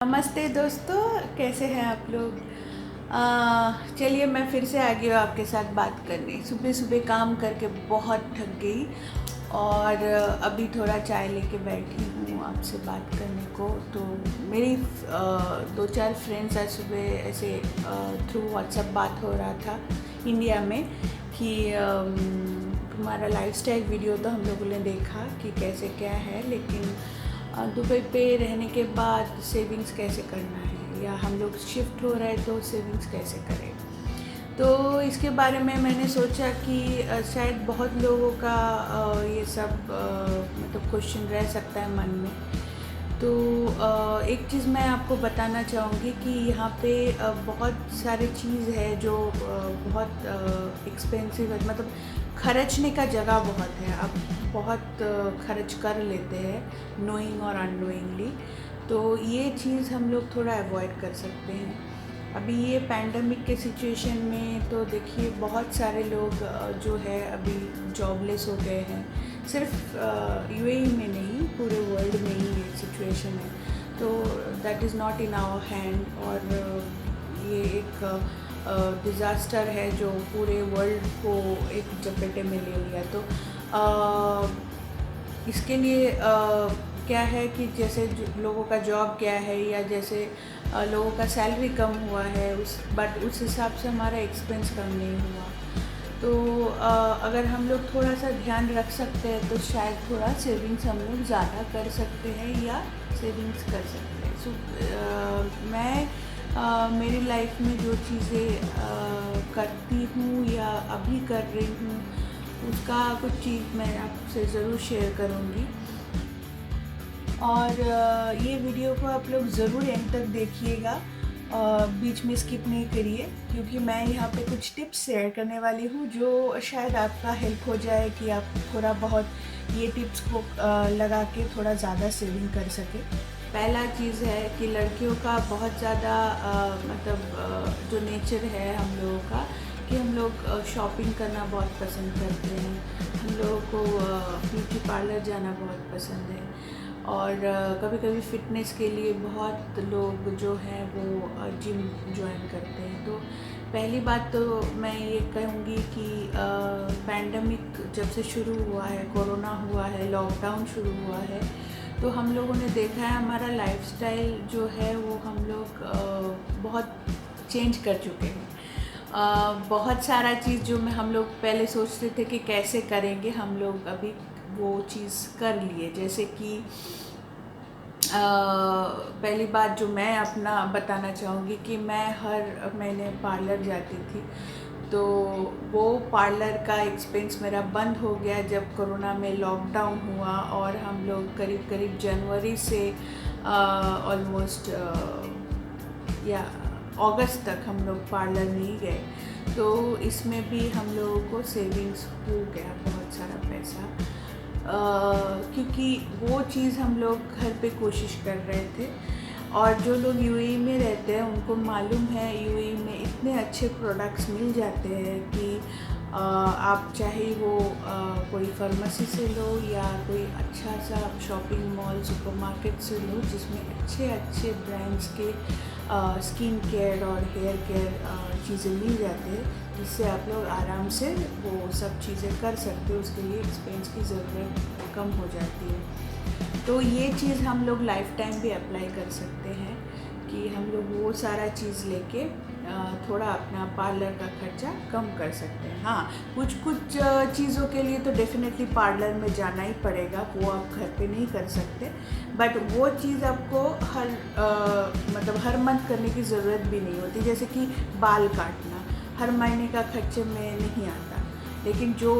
नमस्ते दोस्तों, कैसे हैं आप लोग। चलिए मैं फिर से आ गई हूँ आपके साथ बात करने। सुबह सुबह काम करके बहुत थक गई और अभी थोड़ा चाय लेके बैठी हूँ आपसे बात करने को। तो मेरी दो चार फ्रेंड्स आज सुबह ऐसे थ्रू व्हाट्सएप बात हो रहा था इंडिया में कि तुम्हारा लाइफस्टाइल वीडियो तो हम लोगों ने देखा कि कैसे क्या है, लेकिन दुबई पे रहने के बाद सेविंग्स कैसे करना है, या हम लोग शिफ्ट हो रहे हैं तो सेविंग्स कैसे करें। तो इसके बारे में मैंने सोचा कि शायद बहुत लोगों का ये सब मतलब क्वेश्चन रह सकता है मन में। तो एक चीज़ मैं आपको बताना चाहूँगी कि यहाँ पे बहुत सारी चीज़ है जो बहुत एक्सपेंसिव है, मतलब खर्चने का जगह बहुत है। आप बहुत खर्च कर लेते हैं नोइंग और अननोइंगली। तो ये चीज़ हम लोग थोड़ा अवॉइड कर सकते हैं। अभी ये पैंडमिक के सिचुएशन में तो देखिए बहुत सारे लोग जो है अभी जॉबलेस हो गए हैं। सिर्फ यूएई में नहीं, पूरे वर्ल्ड में ही ये सिचुएशन है। तो that is not in our hand, और ये एक डिज़ास्टर है जो पूरे वर्ल्ड को एक चपेटे में ले लिया। तो इसके लिए क्या है कि जैसे लोगों का जॉब क्या है, या जैसे लोगों का सैलरी कम हुआ है बट उस हिसाब से हमारा एक्सपेंस कम नहीं हुआ। तो अगर हम लोग थोड़ा सा ध्यान रख सकते हैं तो शायद थोड़ा सेविंग्स हम लोग ज़्यादा कर सकते हैं या सेविंग्स कर सकते हैं। मैं मेरी लाइफ में जो चीज़ें करती हूँ या अभी कर रही हूँ उसका कुछ चीज़ मैं आपसे ज़रूर शेयर करूँगी। और ये वीडियो को आप लोग ज़रूर एंड तक देखिएगा, बीच में स्किप नहीं करिए, क्योंकि मैं यहाँ पे कुछ टिप्स शेयर करने वाली हूँ जो शायद आपका हेल्प हो जाए कि आप थोड़ा बहुत ये टिप्स को लगा के थोड़ा ज़्यादा सेविंग कर सके। पहला चीज़ है कि लड़कियों का बहुत ज़्यादा मतलब जो नेचर है हम लोगों का कि हम लोग शॉपिंग करना बहुत पसंद करते हैं। हम लोगों को ब्यूटी पार्लर जाना बहुत पसंद है, और कभी कभी फ़िटनेस के लिए बहुत लोग जो हैं वो जिम ज्वाइन करते हैं। तो पहली बात तो मैं ये कहूँगी कि पैंडमिक जब से शुरू हुआ है, कोरोना हुआ है, लॉकडाउन शुरू हुआ है, तो हम लोगों ने देखा है हमारा लाइफस्टाइल जो है वो हम लोग बहुत चेंज कर चुके हैं। बहुत सारा चीज़ जो में हम लोग पहले सोचते थे कि कैसे करेंगे, हम लोग अभी वो चीज़ कर लिए। जैसे कि पहली बात जो मैं अपना बताना चाहूँगी कि मैं हर महीने पार्लर जाती थी। तो वो पार्लर का एक्सपेंस मेरा बंद हो गया जब कोरोना में लॉकडाउन हुआ, और हम लोग करीब करीब जनवरी से ऑलमोस्ट या अगस्त तक हम लोग पार्लर नहीं गए। तो इसमें भी हम लोगों को सेविंग्स हो गया बहुत सारा पैसा, क्योंकि वो चीज़ हम लोग घर पे कोशिश कर रहे थे। और जो लोग यूएई में रहते हैं उनको मालूम है यूएई में इतने अच्छे प्रोडक्ट्स मिल जाते हैं कि आप चाहे वो कोई फार्मेसी से लो या कोई अच्छा सा शॉपिंग मॉल सुपरमार्केट से लो, जिसमें अच्छे अच्छे ब्रांड्स के स्किन केयर और हेयर केयर चीज़ें मिल जाती है, जिससे आप लोग आराम से वो सब चीज़ें कर सकते हो। उसके लिए एक्सपेंस की ज़रूरत कम हो जाती है। तो ये चीज़ हम लोग लाइफ टाइम भी अप्लाई कर सकते हैं कि हम लोग वो सारा चीज़ लेके थोड़ा अपना पार्लर का खर्चा कम कर सकते हैं। हाँ, कुछ कुछ चीज़ों के लिए तो डेफिनेटली पार्लर में जाना ही पड़ेगा, वो आप घर पे नहीं कर सकते। बट वो चीज़ आपको मतलब हर मंथ करने की ज़रूरत भी नहीं होती। जैसे कि बाल काटना हर महीने का खर्चे में नहीं आता, लेकिन जो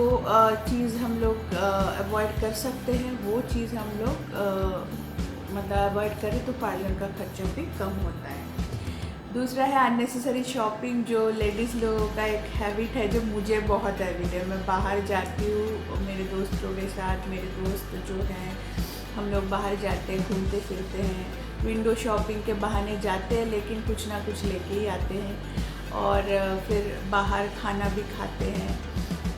चीज़ हम लोग अवॉइड कर सकते हैं वो चीज़ हम लोग मतलब अवॉइड करें तो पार्लर का खर्चा भी कम होता है। दूसरा है अननेसेसरी शॉपिंग, जो लेडीज़ लोगों का एक हैबिट है जो मुझे बहुत हैबिट है। मैं बाहर जाती हूँ मेरे दोस्तों के साथ, मेरे दोस्त जो हैं हम लोग बाहर जाते हैं, घूमते फिरते हैं, विंडो शॉपिंग के बहाने जाते हैं, लेकिन कुछ ना कुछ लेके ही आते हैं, और फिर बाहर खाना भी खाते हैं।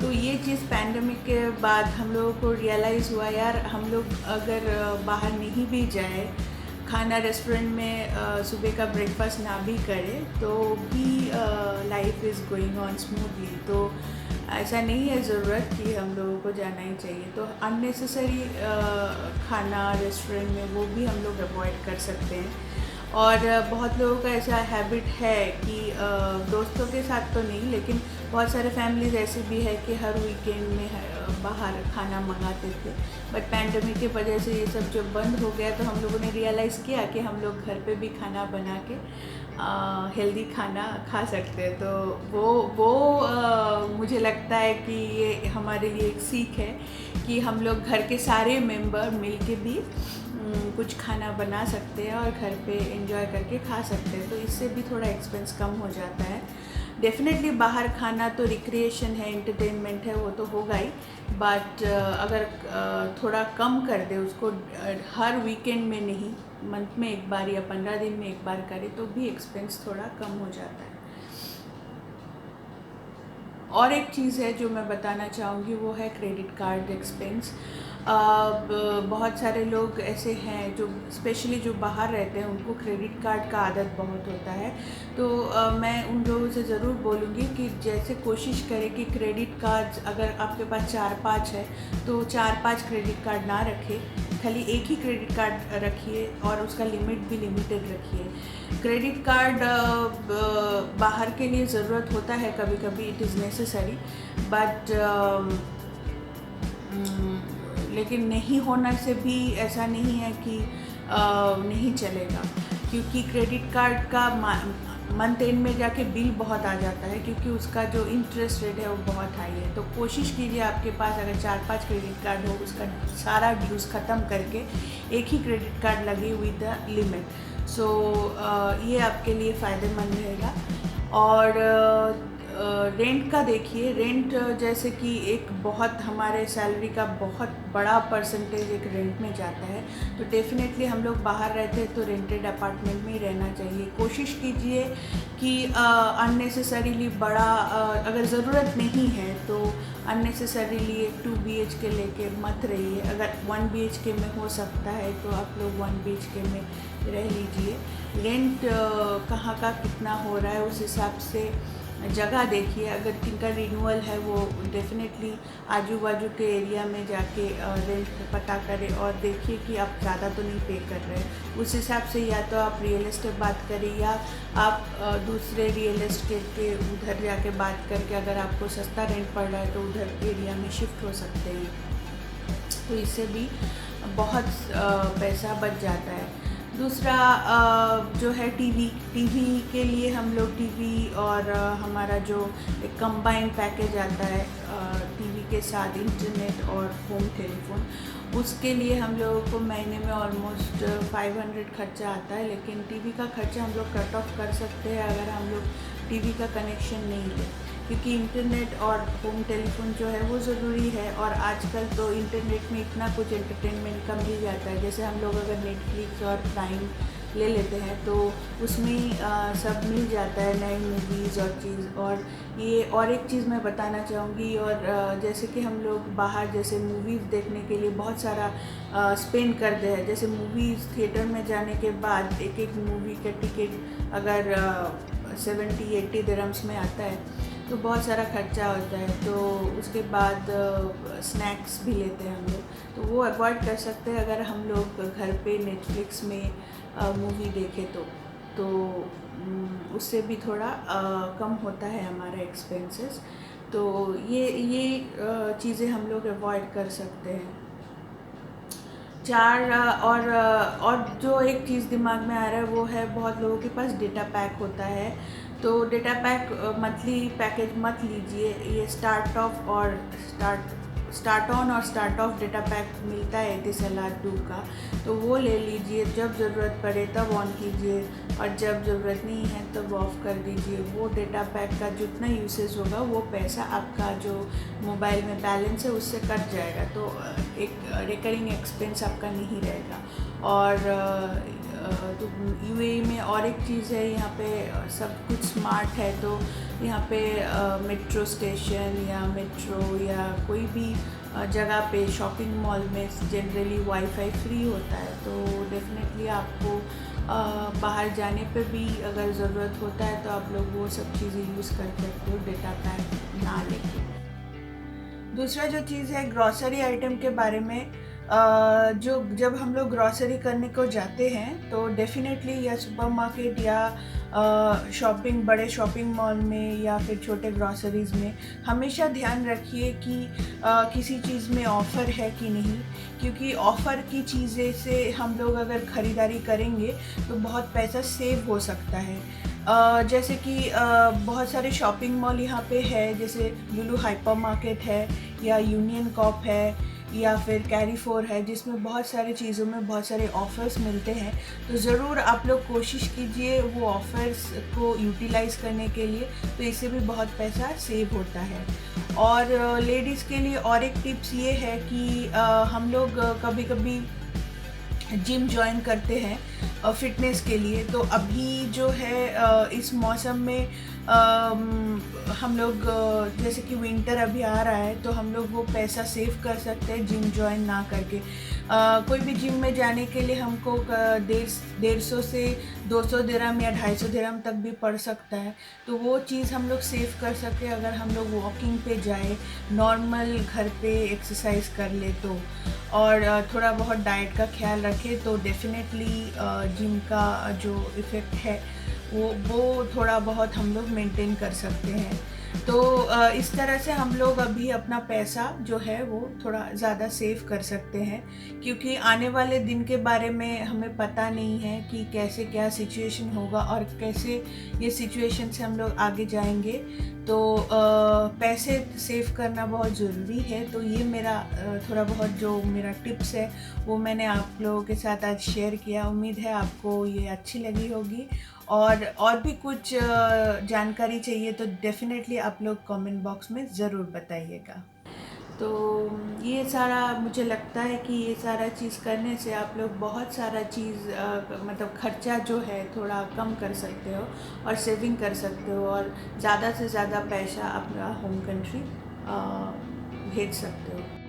तो ये चीज़ पैंडमिक के बाद हम लोगों को रियलाइज़ हुआ, यार हम लोग अगर बाहर नहीं भी जाए, खाना रेस्टोरेंट में सुबह का ब्रेकफास्ट ना भी करें तो भी life is going on smoothly. तो ऐसा नहीं है ज़रूरत कि हम लोगों को जाना ही चाहिए। तो अननेसेसरी खाना रेस्टोरेंट में वो भी हम लोग अवॉइड कर सकते हैं। और बहुत लोगों का ऐसा हैबिट है कि दोस्तों के साथ तो नहीं, लेकिन बहुत सारे फैमिलीज ऐसे भी है कि हर वीकेंड में बाहर खाना मंगाते थे। बट पैंडमिक की वजह से ये सब जब बंद हो गया तो हम लोगों ने रियलाइज़ किया कि हम लोग घर पे भी खाना बना के हेल्दी खाना खा सकते हैं। तो वो मुझे लगता है कि ये हमारे लिए एक सीख है कि हम लोग घर के सारे मेंबर मिल के भी कुछ खाना बना सकते हैं और घर पे एंजॉय करके खा सकते हैं। तो इससे भी थोड़ा एक्सपेंस कम हो जाता है। डेफिनेटली बाहर खाना तो रिक्रिएशन है, एंटरटेनमेंट है, वो तो होगा ही। बट अगर थोड़ा कम कर दे उसको, हर वीकेंड में नहीं, मंथ में एक बार या 15 दिन में एक बार करे तो भी एक्सपेंस थोड़ा कम हो जाता है। और एक चीज़ है जो मैं बताना चाहूँगी, वो है क्रेडिट कार्ड एक्सपेंस। बहुत सारे लोग ऐसे हैं जो स्पेशली जो बाहर रहते हैं उनको क्रेडिट कार्ड का आदत बहुत होता है। तो मैं उन लोगों से ज़रूर बोलूँगी कि जैसे कोशिश करें कि क्रेडिट कार्ड अगर आपके पास 4-5 है तो 4-5 क्रेडिट कार्ड ना रखें, खाली एक ही क्रेडिट कार्ड रखिए और उसका लिमिट भी लिमिटेड रखिए। क्रेडिट कार्ड बाहर के लिए ज़रूरत होता है कभी कभी, इट इज़ नेसेसरी, बट लेकिन नहीं होना से भी ऐसा नहीं है कि नहीं चलेगा, क्योंकि क्रेडिट कार्ड का मंथ एंड में जाके बिल बहुत आ जाता है, क्योंकि उसका जो इंटरेस्ट रेट है वो बहुत हाई है। तो कोशिश कीजिए आपके पास अगर 4-5 क्रेडिट कार्ड हो, उसका सारा ड्यूज़ ख़त्म करके एक ही क्रेडिट कार्ड लगे विद द लिमिट। सो ये आपके लिए फ़ायदेमंद रहेगा। और रेंट का देखिए, रेंट जैसे कि एक बहुत हमारे सैलरी का बहुत बड़ा परसेंटेज एक रेंट में जाता है। तो डेफिनेटली हम लोग बाहर रहते हैं तो रेंटेड अपार्टमेंट में ही रहना चाहिए। कोशिश कीजिए कि अननेसेसरीली बड़ा अगर ज़रूरत नहीं है तो अननेसेसरीली 2 BHK लेके मत रहिए। अगर 1 BHK में हो सकता है तो आप लोग 1 BHK में रह लीजिए। रेंट कहाँ का कितना हो रहा है उस हिसाब से जगह देखिए। अगर किनका रिन्यूअल है वो डेफिनेटली आजू बाजू के एरिया में जाके रेंट पता करें और देखिए कि आप ज़्यादा तो नहीं पे कर रहे हैं। उस हिसाब से या तो आप रियल एस्टेट बात करें या आप दूसरे रियल एस्टेट के उधर जाके बात करके अगर आपको सस्ता रेंट पड़ रहा है तो उधर एरिया में शिफ्ट हो सकते हैं। तो इससे भी बहुत पैसा बच जाता है। दूसरा जो है टीवी के लिए हम लोग टीवी और हमारा जो एक कंबाइंड पैकेज आता है टीवी के साथ इंटरनेट और होम टेलीफोन, उसके लिए हम लोगों को महीने में ऑलमोस्ट 500 खर्चा आता है। लेकिन टीवी का खर्चा हम लोग कट ऑफ कर सकते हैं अगर हम लोग टीवी का कनेक्शन नहीं लें, क्योंकि इंटरनेट और होम टेलीफोन जो है वो ज़रूरी है। और आजकल तो इंटरनेट में इतना कुछ एंटरटेनमेंट का मिल जाता है। जैसे हम लोग अगर नेटफ्लिक्स और प्राइम ले लेते हैं तो उसमें सब मिल जाता है, नई मूवीज़ और चीज़। और ये और एक चीज़ मैं बताना चाहूँगी, और जैसे कि हम लोग बाहर जैसे मूवीज़ देखने के लिए बहुत सारा स्पेंड करते हैं। जैसे मूवीज़ थिएटर में जाने के बाद एक एक मूवी का टिकट अगर 70-80 दिरहम्स में आता है तो बहुत सारा खर्चा होता है। तो उसके बाद स्नैक्स भी लेते हैं हम लोग, तो वो अवॉइड कर सकते हैं अगर हम लोग घर पे नेटफ्लिक्स में मूवी देखें तो उससे भी थोड़ा कम होता है हमारा एक्सपेंसेस। तो ये चीज़ें हम लोग अवॉइड कर सकते हैं। और जो एक चीज़ दिमाग में आ रहा है वो है, बहुत लोगों के पास डेटा पैक होता है। तो डेटा पैक मंथली पैकेज मत लीजिए। ये स्टार्ट ऑन और स्टार्ट ऑफ डेटा पैक मिलता है Etisalat 2 का, तो वो ले लीजिए। जब ज़रूरत पड़े तब ऑन कीजिए और जब ज़रूरत नहीं है तब ऑफ़ कर दीजिए। वो डेटा पैक का जितना यूसेज होगा वो पैसा आपका जो मोबाइल में बैलेंस है उससे कट जाएगा, तो एक रिकरिंग एक्सपेंस आपका नहीं रहेगा। और तो UAE में और एक चीज़ है, यहाँ पे सब कुछ स्मार्ट है। तो यहाँ पे मेट्रो स्टेशन या मेट्रो या कोई भी जगह पे शॉपिंग मॉल में जनरली वाईफाई फ्री होता है, तो डेफिनेटली आपको बाहर जाने पे भी अगर ज़रूरत होता है तो आप लोग वो सब चीज़ें यूज़ कर सकते हो डेटा पैक ना लेके। दूसरा जो चीज़ है ग्रॉसरी आइटम के बारे में, जो जब हम लोग ग्रॉसरी करने को जाते हैं तो डेफिनेटली या सुपरमार्केट या बड़े शॉपिंग मॉल में या फिर छोटे ग्रॉसरीज़ में हमेशा ध्यान रखिए कि किसी चीज़ में ऑफ़र है कि नहीं, क्योंकि ऑफ़र की चीज़ें से हम लोग अगर ख़रीदारी करेंगे तो बहुत पैसा सेव हो सकता है। जैसे कि बहुत सारे शॉपिंग मॉल यहाँ पे है, जैसे लुलु हाइपर मार्केट है या यूनियन कॉप है या फिर कैरीफोर है, जिसमें बहुत सारी चीज़ों में बहुत सारे ऑफ़र्स मिलते हैं। तो ज़रूर आप लोग कोशिश कीजिए वो ऑफ़र्स को यूटिलाइज़ करने के लिए, तो इससे भी बहुत पैसा सेव होता है। और लेडीज़ के लिए और एक टिप्स ये है कि हम लोग कभी-कभी जिम जॉइन करते हैं फ़िटनेस के लिए, तो अभी जो है इस मौसम में हम लोग जैसे कि विंटर अभी आ रहा है, तो हम लोग वो पैसा सेव कर सकते हैं जिम जॉइन ना करके। कोई भी जिम में जाने के लिए हमको 150 से 200 दिरहम या 250 दिरहम तक भी पड़ सकता है, तो वो चीज़ हम लोग सेव कर सकते हैं अगर हम लोग वॉकिंग पे जाए, नॉर्मल घर पे एक्सरसाइज कर ले तो। और थोड़ा बहुत डाइट का ख्याल रखें तो डेफिनेटली जिम का जो इफ़ेक्ट है वो थोड़ा बहुत हम लोग मेंटेन कर सकते हैं। तो इस तरह से हम लोग अभी अपना पैसा जो है वो थोड़ा ज़्यादा सेव कर सकते हैं, क्योंकि आने वाले दिन के बारे में हमें पता नहीं है कि कैसे क्या सिचुएशन होगा और कैसे ये सिचुएशन से हम लोग आगे जाएंगे। तो पैसे सेव करना बहुत ज़रूरी है। तो ये मेरा थोड़ा बहुत जो मेरा टिप्स है वो मैंने आप लोगों के साथ आज शेयर किया। उम्मीद है आपको ये अच्छी लगी होगी, और भी कुछ जानकारी चाहिए तो डेफ़िनेटली आप लोग कमेंट बॉक्स में ज़रूर बताइएगा। तो ये सारा मुझे लगता है कि ये सारा चीज़ करने से आप लोग बहुत सारा चीज़ मतलब खर्चा जो है थोड़ा कम कर सकते हो और सेविंग कर सकते हो, और ज़्यादा से ज़्यादा पैसा अपना होम कंट्री भेज सकते हो।